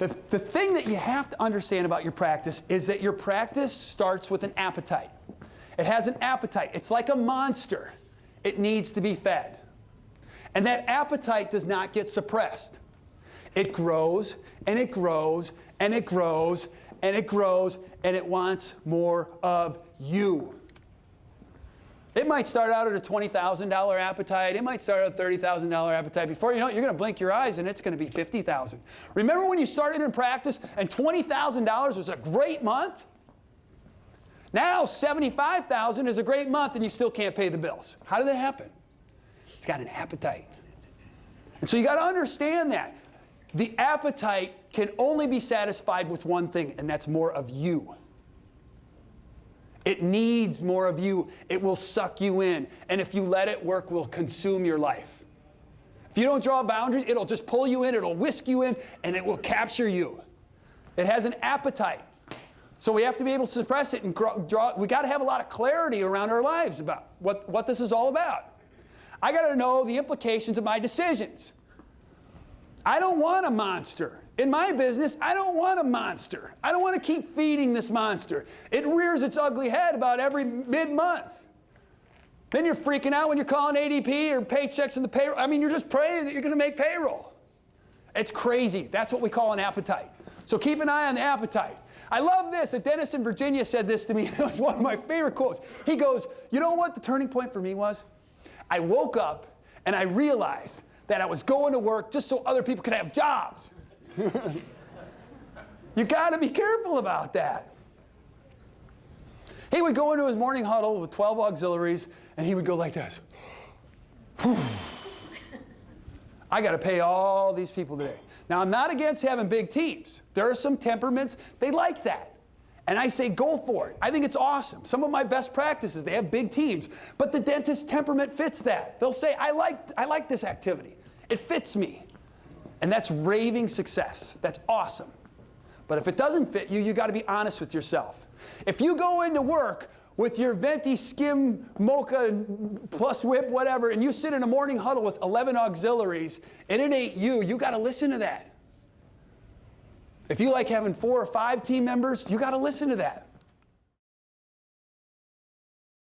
The thing that you have to understand about your practice is that your practice starts with an appetite. It has an appetite. It's like a monster. It needs to be fed. And that appetite does not get suppressed. It grows, and it grows, and it grows, and it grows, and it wants more of you. It might start out at a $20,000 appetite. It might start at a $30,000 appetite. Before you know it, you're going to blink your eyes, and it's going to be $50,000. Remember when you started in practice and $20,000 was a great month? Now $75,000 is a great month, and you still can't pay the bills. How did that happen? It's got an appetite. And so you got to understand that. The appetite can only be satisfied with one thing, and that's more of you. It needs more of you. It will suck you in. And if you let it work, will consume your life. If you don't draw boundaries, it'll just pull you in, it'll whisk you in, and it will capture you. It has an appetite. So we have to be able to suppress it and draw. We got to have a lot of clarity around our lives about what this is all about. I got to know the implications of my decisions. I don't want a monster. In my business, I don't want a monster. I don't want to keep feeding this monster. It rears its ugly head about every mid-month. Then you're freaking out when you're calling ADP or paychecks in the payroll. I mean, you're just praying that you're going to make payroll. It's crazy. That's what we call an appetite. So keep an eye on the appetite. I love this. A dentist in Virginia said this to me. It was one of my favorite quotes. He goes, you know what the turning point for me was? I woke up and I realized that I was going to work just so other people could have jobs. You got to be careful about that. He would go into his morning huddle with 12 auxiliaries, and he would go like this. I got to pay all these people today. Now, I'm not against having big teams. There are some temperaments, they like that. And I say, go for it. I think it's awesome. Some of my best practices, they have big teams. But the dentist temperament fits that. They'll say, I like this activity. It fits me. And that's raving success. That's awesome. But if it doesn't fit you, you got to be honest with yourself. If you go into work with your venti skim mocha plus whip whatever, and you sit in a morning huddle with 11 auxiliaries, and it ain't you, you got to listen to that. If you like having 4 or 5 team members, you got to listen to that.